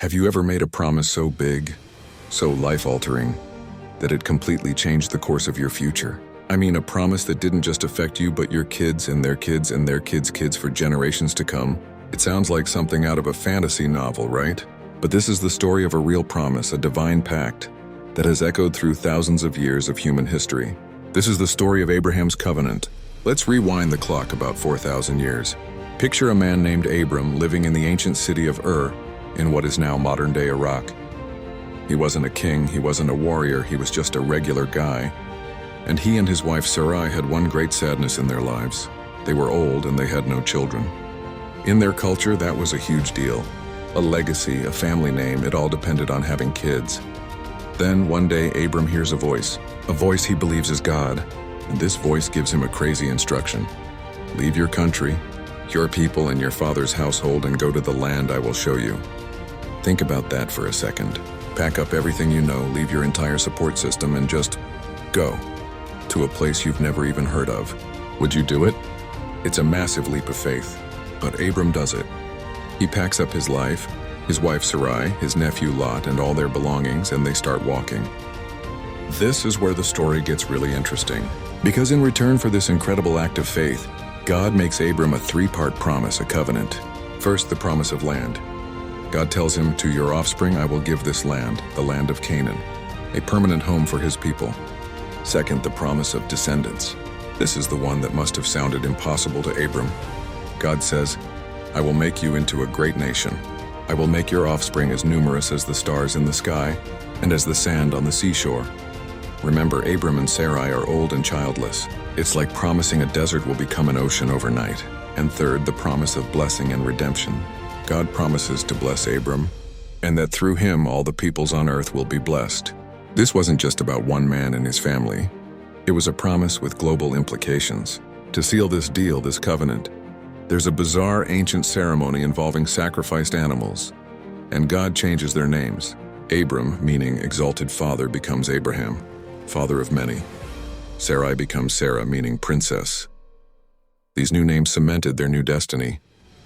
Have you ever made a promise so big, so life-altering, that it completely changed the course of your future? I mean, a promise that didn't just affect you, but your kids and their kids and their kids' kids for generations to come. It sounds like something out of a fantasy novel, right? But this is the story of a real promise, a divine pact, that has echoed through thousands of years of human history. This is the story of Abraham's covenant. Let's rewind the clock about 4,000 years. Picture a man named Abram living in the ancient city of Ur, in what is now modern-day Iraq. He wasn't a king, he wasn't a warrior, he was just a regular guy. And he and his wife Sarai had one great sadness in their lives. They were old and they had no children. In their culture, that was a huge deal. A legacy, a family name, it all depended on having kids. Then, one day, Abram hears a voice he believes is God, and this voice gives him a crazy instruction. Leave your country, your people and your father's household and go to the land I will show you. Think about that for a second. Pack up everything you know, leave your entire support system and just go to a place you've never even heard of. Would you do it? It's a massive leap of faith, but Abram does it. He packs up his life, his wife Sarai, his nephew Lot, and all their belongings, and they start walking. This is where the story gets really interesting, because in return for this incredible act of faith, God makes Abram a three-part promise, a covenant. First, the promise of land. God tells him, "To your offspring I will give this land, the land of Canaan, a permanent home for his people." Second, the promise of descendants. This is the one that must have sounded impossible to Abram. God says, "I will make you into a great nation. I will make your offspring as numerous as the stars in the sky and as the sand on the seashore." Remember, Abram and Sarai are old and childless. It's like promising a desert will become an ocean overnight. And third, the promise of blessing and redemption. God promises to bless Abram, and that through him all the peoples on earth will be blessed. This wasn't just about one man and his family. It was a promise with global implications. To seal this deal, this covenant, there's a bizarre ancient ceremony involving sacrificed animals, and God changes their names. Abram, meaning exalted father, becomes Abraham, father of many. Sarai becomes Sarah, meaning princess. These new names cemented their new destiny,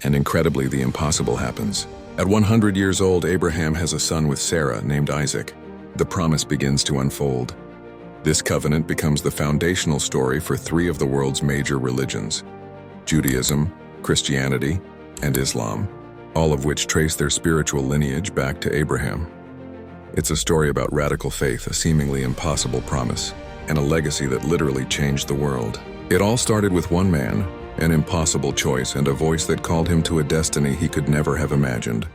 and incredibly, the impossible happens. At 100 years old, Abraham has a son with Sarah named Isaac. The promise begins to unfold. This covenant becomes the foundational story for three of the world's major religions: Judaism, Christianity, and Islam, all of which trace their spiritual lineage back to Abraham. It's a story about radical faith, a seemingly impossible promise, and a legacy that literally changed the world. It all started with one man, an impossible choice, and a voice that called him to a destiny he could never have imagined.